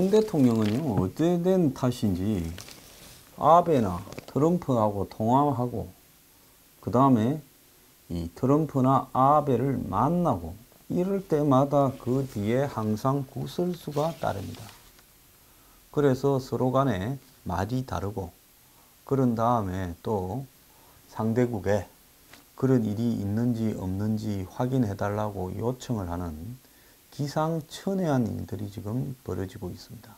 문 대통령은요, 어찌된 탓인지 아베나 트럼프하고 통화하고 그 다음에 이 트럼프나 아베를 만나고 이럴 때마다 그 뒤에 항상 구설수가 따릅니다. 그래서 서로 간에 말이 다르고 그런 다음에 또 상대국에 그런 일이 있는지 없는지 확인해 달라고 요청을 하는 기상천외한 일들이 지금 벌어지고 있습니다.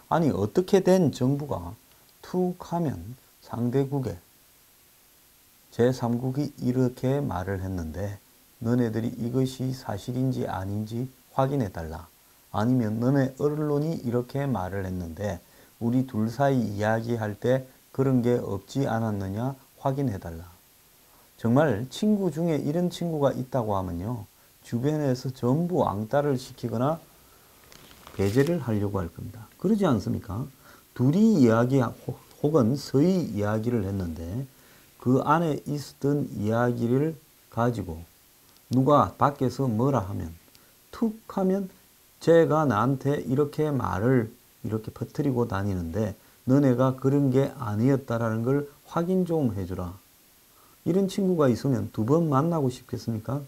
아니 어떻게 된 정부가 툭 하면 상대국에 제3국이 이렇게 말을 했는데 너네들이 이것이 사실인지 아닌지 확인해 달라. 아니면 너네 언론이 이렇게 말을 했는데 우리 둘 사이 이야기할 때 그런 게 없지 않았느냐 확인해 달라. 정말 친구 중에 이런 친구가 있다고 하면요. 주변에서 전부 왕따를 시키거나 배제를 하려고 할 겁니다. 그러지 않습니까? 둘이 이야기 혹은 서희 이야기를 했는데 그 안에 있었던 이야기를 가지고 누가 밖에서 뭐라 하면 툭 하면 쟤가 나한테 이렇게 말을 이렇게 퍼뜨리고 다니는데 너네가 그런 게 아니었다라는 걸 확인 좀 해주라. 이런 친구가 있으면 두 번 만나고 싶겠습니까?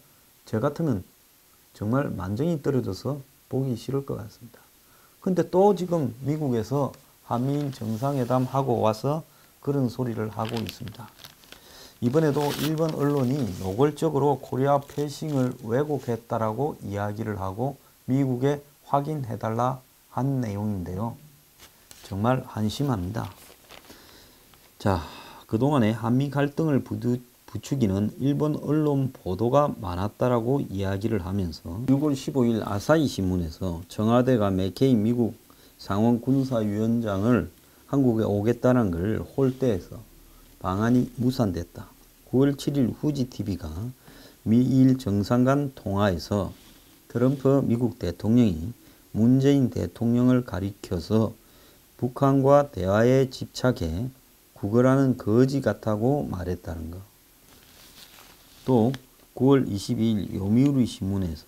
저 같으면 정말 만정이 떨어져서 보기 싫을 것 같습니다. 근데 또 지금 미국에서 한미일 정상회담 하고 와서 그런 소리를 하고 있습니다. 이번에도 일본 언론이 노골적으로 코리아 패싱을 왜곡했다라고 이야기를 하고 미국에 확인해달라 한 내용인데요. 정말 한심합니다. 자, 그동안에 한미 갈등을 부추기는 일본 언론 보도가 많았다라고 이야기를 하면서 6월 15일 아사히 신문에서 청와대가 매케이 미국 상원 군사위원장을 한국에 오겠다는 걸 홀대해서 방안이 무산됐다. 9월 7일 후지TV가 미일 정상 간 통화에서 트럼프 미국 대통령이 문재인 대통령을 가리켜서 북한과 대화에 집착해 구걸하는 거지 같다고 말했다는 것. 또 9월 22일 요미우리 신문에서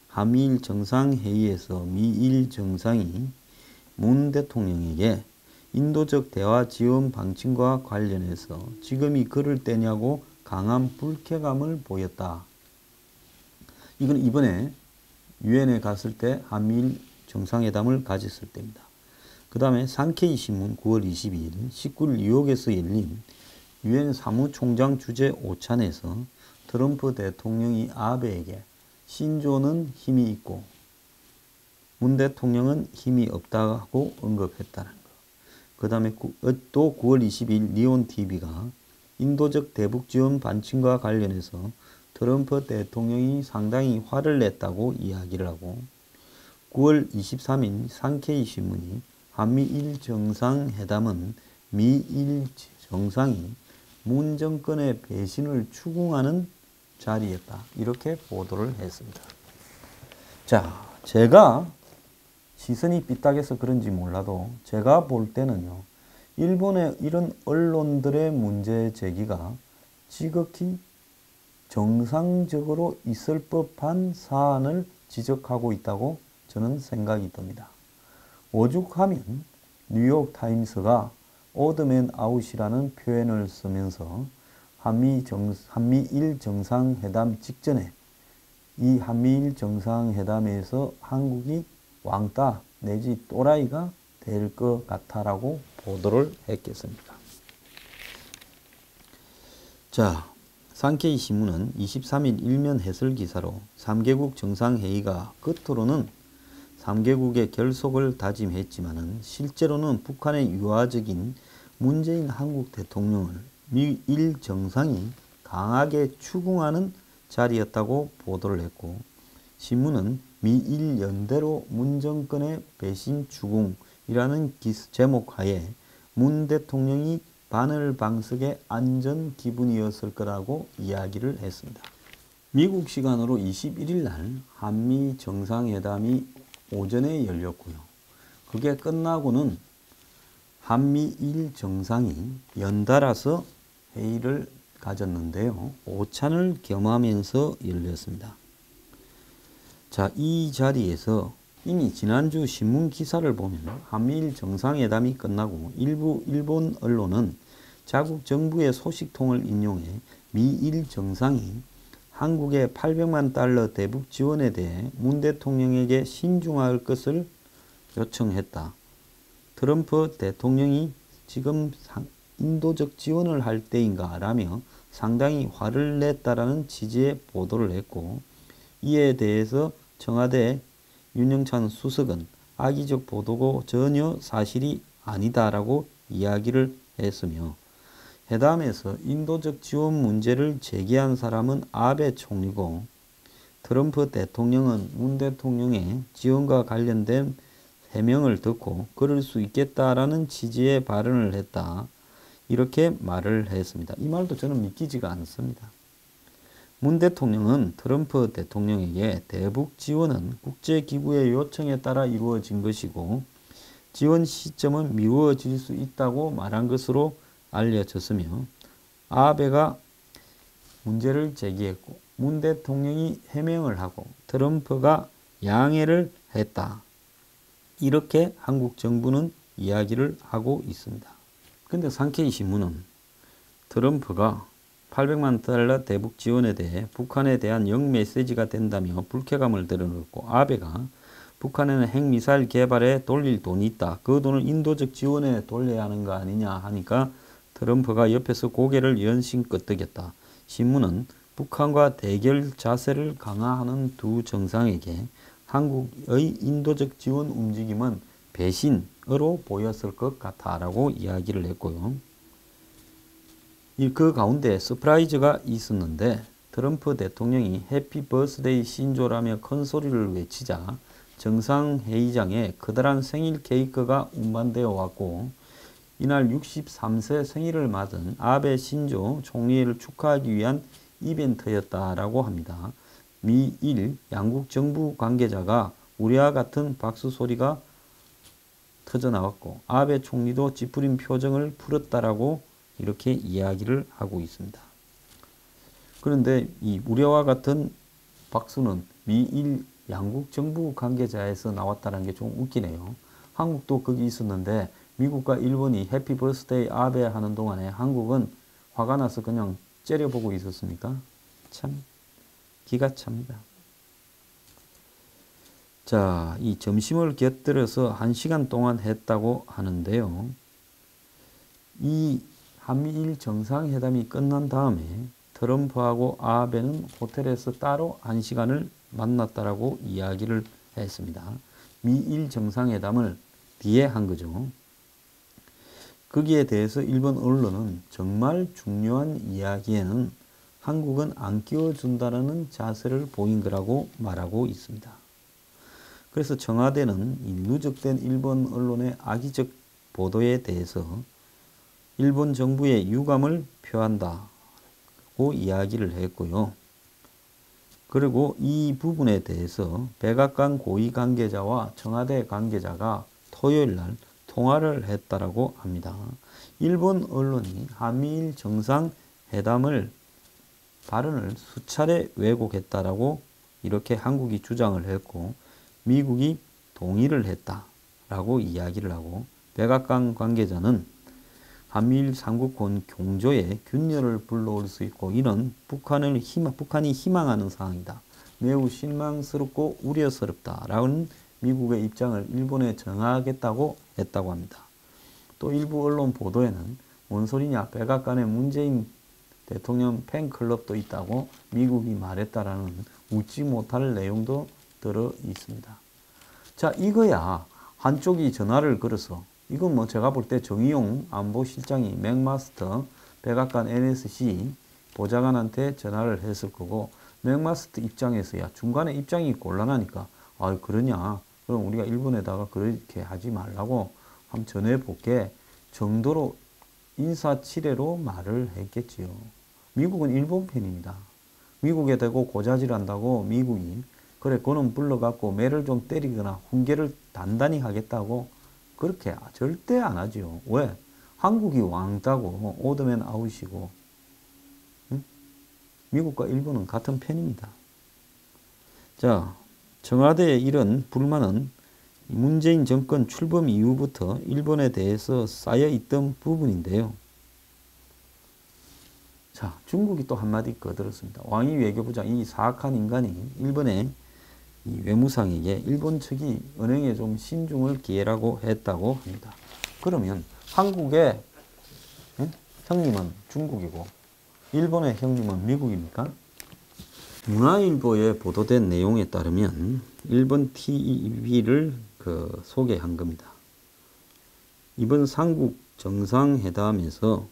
한미일 정상회의에서 미일 정상이 문 대통령에게 인도적 대화 지원 방침과 관련해서 지금이 그럴 때냐고 강한 불쾌감을 보였다. 이건 이번에 유엔에 갔을 때 한미일 정상회담을 가졌을 때입니다. 그 다음에 산케이 신문 9월 22일 19일 뉴욕에서 열린 유엔 사무총장 주재 오찬에서 트럼프 대통령이 아베에게 신조는 힘이 있고 문 대통령은 힘이 없다고 언급했다는 것. 그 다음에 또 9월 22일 니온TV가 인도적 대북 지원 반침과 관련해서 트럼프 대통령이 상당히 화를 냈다고 이야기를 하고 9월 23일 산케이 신문이 한미일 정상회담은 미일 정상이 문 정권의 배신을 추궁하는 자리였다. 이렇게 보도를 했습니다. 자, 제가 시선이 삐딱해서 그런지 몰라도 제가 볼 때는요. 일본의 이런 언론들의 문제 제기가 지극히 정상적으로 있을 법한 사안을 지적하고 있다고 저는 생각이 듭니다. 오죽하면 뉴욕타임스가 오드맨 아웃이라는 표현을 쓰면서 한미일 정상회담 직전에 이 한미일 정상회담에서 한국이 왕따 내지 또라이가 될 것 같아라고 보도를 했겠습니까? 자, 산케이 신문은 23일 일면 해설 기사로 3개국 정상회의가 겉으로는 3개국의 결속을 다짐했지만은 실제로는 북한의 유화적인 문재인 한국 대통령을 미일 정상이 강하게 추궁하는 자리였다고 보도를 했고 신문은 미일 연대로 문 정권의 배신 추궁이라는 제목 하에 문 대통령이 바늘 방석의 안전 기분이었을 거라고 이야기를 했습니다. 미국 시간으로 21일 날 한미 정상회담이 오전에 열렸고요. 그게 끝나고는 한미일 정상이 연달아서 회의를 가졌는데요. 오찬을 겸하면서 열렸습니다. 자, 이 자리에서 이미 지난주 신문 기사를 보면 한미일 정상회담이 끝나고 일부 일본 언론은 자국 정부의 소식통을 인용해 미일 정상이 한국의 800만 달러 대북 지원에 대해 문 대통령에게 신중할 것을 요청했다. 트럼프 대통령이 지금 인도적 지원을 할 때인가 라며 상당히 화를 냈다라는 취지의 보도를 했고, 이에 대해서 청와대 윤영찬 수석은 악의적 보도고 전혀 사실이 아니다라고 이야기를 했으며, 회담에서 인도적 지원 문제를 제기한 사람은 아베 총리고 트럼프 대통령은 문 대통령의 지원과 관련된 해명을 듣고 그럴 수 있겠다라는 취지의 발언을 했다. 이렇게 말을 했습니다. 이 말도 저는 믿기지가 않습니다. 문 대통령은 트럼프 대통령에게 대북 지원은 국제기구의 요청에 따라 이루어진 것이고 지원 시점은 미루어질 수 있다고 말한 것으로 알려졌으며, 아베가 문제를 제기했고 문 대통령이 해명을 하고 트럼프가 양해를 했다. 이렇게 한국 정부는 이야기를 하고 있습니다. 근데 산케이 신문은 트럼프가 800만 달러 대북 지원에 대해 북한에 대한 영 메시지가 된다며 불쾌감을 드러냈고, 아베가 북한에는 핵미사일 개발에 돌릴 돈이 있다. 그 돈을 인도적 지원에 돌려야 하는 거 아니냐 하니까 트럼프가 옆에서 고개를 연신 끄덕였다. 신문은 북한과 대결 자세를 강화하는 두 정상에게 한국의 인도적 지원 움직임은 배신으로 보였을 것 같다라고 이야기를 했고요. 그 가운데 서프라이즈가 있었는데, 트럼프 대통령이 해피 버스데이 신조라며 큰 소리를 외치자 정상회의장에 커다란 생일 케이크가 운반되어 왔고, 이날 63세 생일을 맞은 아베 신조 총리를 축하하기 위한 이벤트였다라고 합니다. 미일 양국 정부 관계자가 우리와 같은 박수 소리가 터져나왔고 아베 총리도 찌푸린 표정을 풀었다라고 이렇게 이야기를 하고 있습니다. 그런데 이 우리와 같은 박수는 미일 양국 정부 관계자에서 나왔다는 게 좀 웃기네요. 한국도 거기 있었는데 미국과 일본이 해피 버스데이 아베 하는 동안에 한국은 화가 나서 그냥 째려보고 있었습니까? 참 기가 찹니다. 자, 이 점심을 곁들여서 1시간 동안 했다고 하는데요. 이 한미일 정상회담이 끝난 다음에 트럼프하고 아베는 호텔에서 따로 1시간을 만났다라고 이야기를 했습니다. 미일 정상회담을 뒤에 한 거죠. 거기에 대해서 일본 언론은 정말 중요한 이야기에는 한국은 안 끼워준다는 자세를 보인 거라고 말하고 있습니다. 그래서 청와대는 이 누적된 일본 언론의 악의적 보도에 대해서 일본 정부의 유감을 표한다고 이야기를 했고요. 그리고 이 부분에 대해서 백악관 고위 관계자와 청와대 관계자가 토요일 날 통화를 했다라고 합니다. 일본 언론이 한미일 정상회담을 발언을 수차례 왜곡했다라고 이렇게 한국이 주장을 했고 미국이 동의를 했다라고 이야기를 하고, 백악관 관계자는 한미일 삼국권 공조에 균열을 불러올 수 있고 이런 북한이 희망하는 상황이다. 매우 실망스럽고 우려스럽다라는 미국의 입장을 일본에 전하겠다고 했다고 합니다. 또 일부 언론 보도에는 뭔 소리냐, 백악관에 문재인 대통령 팬클럽도 있다고 미국이 말했다라는 웃지 못할 내용도 들어 있습니다. 자, 이거야 한쪽이 전화를 걸어서, 이건 뭐 제가 볼 때 정의용 안보실장이 맥마스터 백악관 NSC 보좌관한테 전화를 했을 거고, 맥마스터 입장에서야 중간에 입장이 곤란하니까 아 그러냐, 그럼 우리가 일본에다가 그렇게 하지 말라고 한번 전해 볼게 정도로 인사치레로 말을 했겠지요. 미국은 일본 편입니다. 미국에 대고 고자질한다고 미국이 그래 그놈 불러갖고 매를 좀 때리거나 훈계를 단단히 하겠다고 그렇게 절대 안 하지요. 왜? 한국이 왕따고 오더맨 아웃이고, 응? 미국과 일본은 같은 편입니다. 자, 청와대의 이런 불만은 문재인 정권 출범 이후부터 일본에 대해서 쌓여있던 부분인데요. 자, 중국이 또 한마디 거들었습니다. 왕이 외교부장 이 사악한 인간이 일본의 이 외무상에게 일본 측이 은행에 좀 신중을 기해라고 했다고 합니다. 그러면 한국의 형님은 중국이고 일본의 형님은 미국입니까? 문화일보에 보도된 내용에 따르면 일본 TV를 소개한 겁니다. 이번 삼국 정상회담에서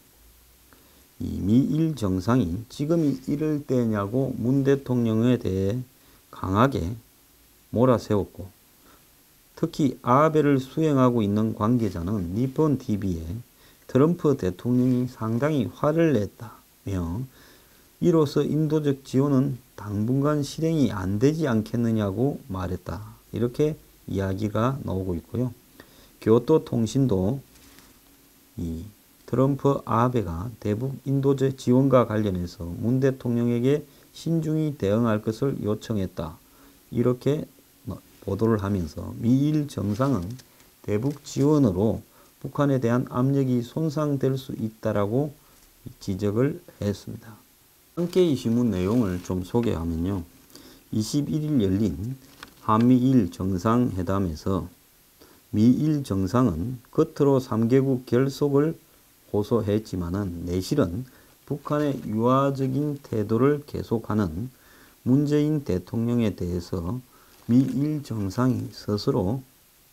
이 미일 정상이 지금이 이럴 때냐고 문 대통령에 대해 강하게 몰아세웠고, 특히 아베를 수행하고 있는 관계자는 니폰 TV에 트럼프 대통령이 상당히 화를 냈다며 이로써 인도적 지원은 당분간 실행이 안 되지 않겠느냐고 말했다. 이렇게 이야기가 나오고 있고요. 교토 통신도 이 트럼프 아베가 대북 인도적 지원과 관련해서 문 대통령에게 신중히 대응할 것을 요청했다. 이렇게 보도를 하면서 미일 정상은 대북 지원으로 북한에 대한 압력이 손상될 수 있다라고 지적을 했습니다. 한케이 신문 내용을 좀 소개하면요. 21일 열린 한미일 정상회담에서 미일 정상은 겉으로 3개국 결속을 호소했지만은 내실은 북한의 유화적인 태도를 계속하는 문재인 대통령에 대해서 미일 정상이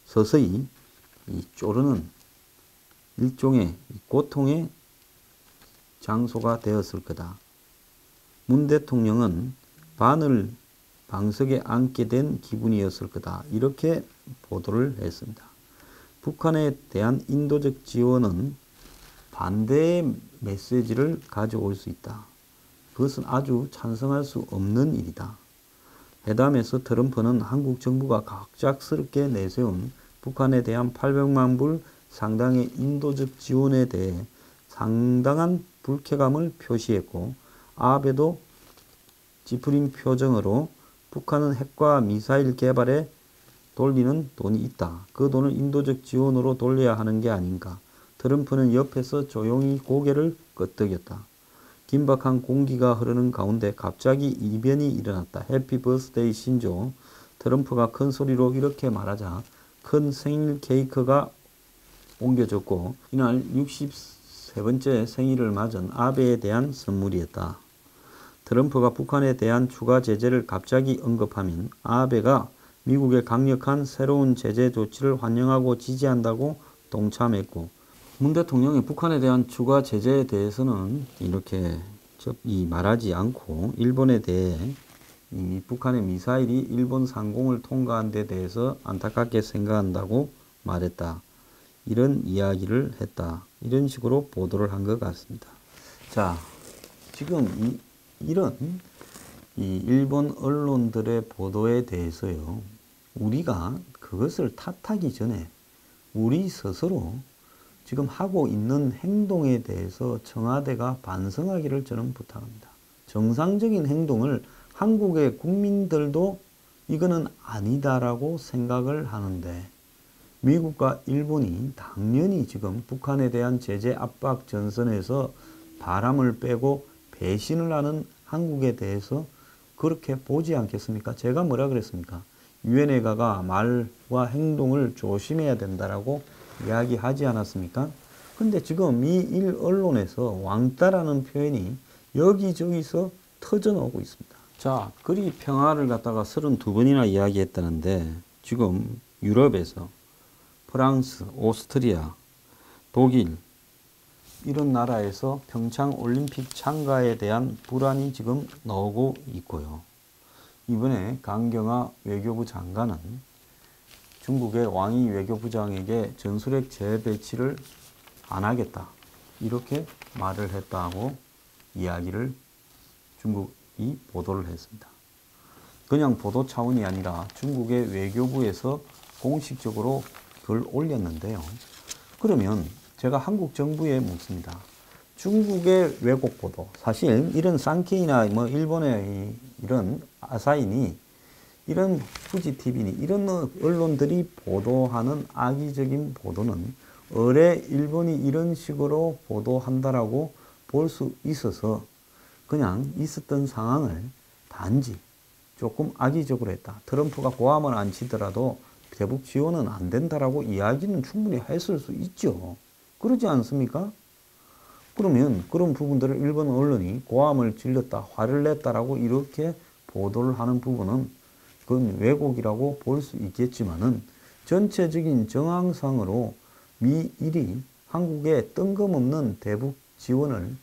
서서히 쪼르는 일종의 고통의 장소가 되었을 거다. 문 대통령은 바늘 방석에 앉게 된 기분이었을 거다. 이렇게 보도를 했습니다. 북한에 대한 인도적 지원은 반대의 메시지를 가져올 수 있다. 그것은 아주 찬성할 수 없는 일이다. 회담에서 트럼프는 한국 정부가 갑작스럽게 내세운 북한에 대한 800만 불 상당의 인도적 지원에 대해 상당한 불쾌감을 표시했고, 아베도 찌푸린 표정으로 북한은 핵과 미사일 개발에 돌리는 돈이 있다. 그 돈을 인도적 지원으로 돌려야 하는 게 아닌가. 트럼프는 옆에서 조용히 고개를 끄덕였다. 긴박한 공기가 흐르는 가운데 갑자기 이변이 일어났다. 해피 버스데이 신조. 트럼프가 큰 소리로 이렇게 말하자 큰 생일 케이크가 옮겨졌고, 이날 63번째 생일을 맞은 아베에 대한 선물이었다. 트럼프가 북한에 대한 추가 제재를 갑자기 언급하면 아베가 미국의 강력한 새로운 제재 조치를 환영하고 지지한다고 동참했고, 문 대통령이 북한에 대한 추가 제재에 대해서는 이렇게 말하지 않고 일본에 대해 이 북한의 미사일이 일본 상공을 통과한 데 대해서 안타깝게 생각한다고 말했다. 이런 이야기를 했다. 이런 식으로 보도를 한 것 같습니다. 자, 지금 이런 일본 언론들의 보도에 대해서요, 우리가 그것을 탓하기 전에 우리 스스로 지금 하고 있는 행동에 대해서 청와대가 반성하기를 저는 부탁합니다. 정상적인 행동을 한국의 국민들도 이거는 아니다라고 생각을 하는데, 미국과 일본이 당연히 지금 북한에 대한 제재 압박 전선에서 바람을 빼고 배신을 하는 한국에 대해서 그렇게 보지 않겠습니까? 제가 뭐라 그랬습니까? 유엔회가가 말과 행동을 조심해야 된다라고 이야기하지 않았습니까? 근데 지금 미일 언론에서 왕따라는 표현이 여기저기서 터져나오고 있습니다. 자, 그리 평화를 갖다가 32번이나 이야기했다는데 지금 유럽에서 프랑스, 오스트리아, 독일 이런 나라에서 평창 올림픽 참가에 대한 불안이 지금 나오고 있고요. 이번에 강경화 외교부 장관은 중국의 왕이 외교부장에게 전술핵 재배치를 안 하겠다. 이렇게 말을 했다고 이야기를 중국이 보도를 했습니다. 그냥 보도 차원이 아니라 중국의 외교부에서 공식적으로 그걸 올렸는데요. 그러면 제가 한국 정부에 묻습니다. 중국의 왜곡 보도, 사실 이런 산케이나 일본의 이런 아사인이 이런 후지TV니 이런 언론들이 보도하는 악의적인 보도는 의뢰 일본이 이런 식으로 보도한다라고 볼 수 있어서 그냥 있었던 상황을 단지 조금 악의적으로 했다. 트럼프가 고함을 안 치더라도 대북 지원은 안 된다라고 이야기는 충분히 했을 수 있죠. 그러지 않습니까? 그러면 그런 부분들을 일본 언론이 고함을 질렀다, 화를 냈다라고 이렇게 보도를 하는 부분은 그건 왜곡이라고 볼 수 있겠지만은 전체적인 정황상으로 미일이 한국에 뜬금없는 대북 지원을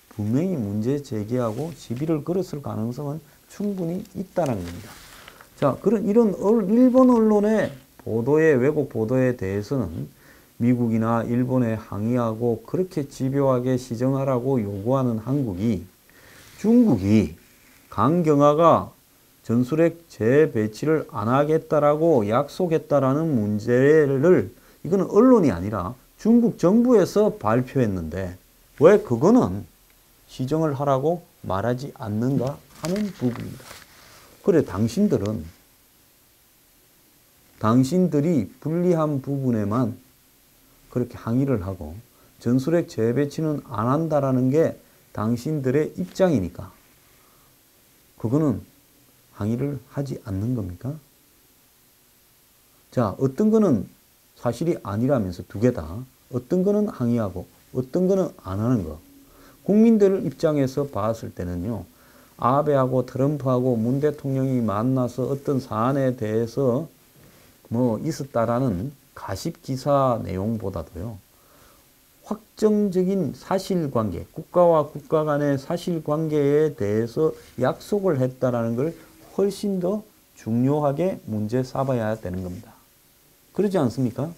분명히 문제 제기하고 시비를 걸었을 가능성은 충분히 있다는 겁니다. 자, 이런 일본 언론의 보도의 왜곡 보도에 대해서는 미국이나 일본에 항의하고 그렇게 집요하게 시정하라고 요구하는 한국이 중국이 강경화가 전술핵 재배치를 안 하겠다라고 약속했다라는 문제를 이거는 언론이 아니라 중국 정부에서 발표했는데 왜 그거는 시정을 하라고 말하지 않는가 하는 부분입니다. 그래 당신들이 불리한 부분에만 그렇게 항의를 하고 전술핵 재배치는 안 한다라는 게 당신들의 입장이니까 그거는 항의를 하지 않는 겁니까? 자, 어떤 거는 사실이 아니라면서 두 개 다 어떤 거는 항의하고 어떤 거는 안 하는 거. 국민들 입장에서 봤을 때는요. 아베하고 트럼프하고 문 대통령이 만나서 어떤 사안에 대해서 뭐 있었다라는 가십 기사 내용보다도요. 확정적인 사실관계, 국가와 국가 간의 사실관계에 대해서 약속을 했다라는 걸 훨씬 더 중요하게 문제 삼아야 되는 겁니다. 그러지 않습니까?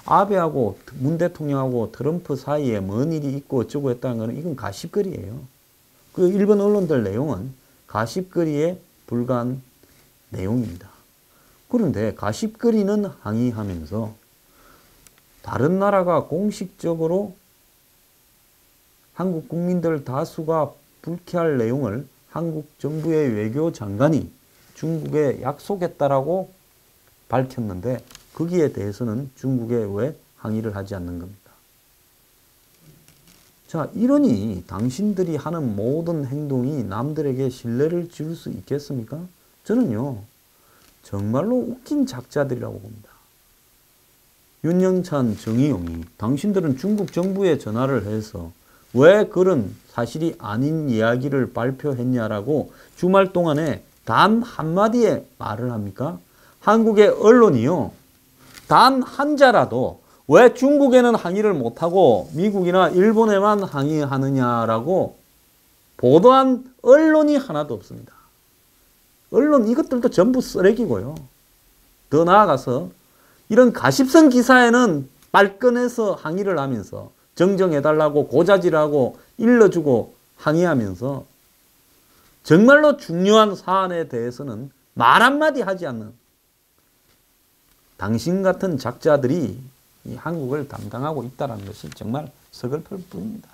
아베하고 문 대통령하고 트럼프 사이에 뭔 일이 있고 어쩌고 했다는 것은 이건 가십거리예요. 그 일본 언론들 내용은 가십거리에 불과한 내용입니다. 그런데 가십거리는 항의하면서 다른 나라가 공식적으로 한국 국민들 다수가 불쾌할 내용을 한국 정부의 외교장관이 중국에 약속했다라고 밝혔는데 거기에 대해서는 중국에 왜 항의를 하지 않는 겁니다. 자, 이러니 당신들이 하는 모든 행동이 남들에게 신뢰를 줄 수 있겠습니까? 저는요. 정말로 웃긴 작자들이라고 봅니다. 윤영찬, 정의용이 당신들은 중국 정부에 전화를 해서 왜 그런 사실이 아닌 이야기를 발표했냐라고 주말 동안에 단 한마디의 말을 합니까? 한국의 언론이요. 단 한자라도 왜 중국에는 항의를 못하고 미국이나 일본에만 항의하느냐라고 보도한 언론이 하나도 없습니다. 언론 이것들도 전부 쓰레기고요. 더 나아가서 이런 가십성 기사에는 발끈해서 항의를 하면서 정정해달라고 고자질하고 일러주고 항의하면서 정말로 중요한 사안에 대해서는 말 한마디 하지 않는 당신 같은 작자들이 이 한국을 담당하고 있다는 것이 정말 서글플 뿐입니다.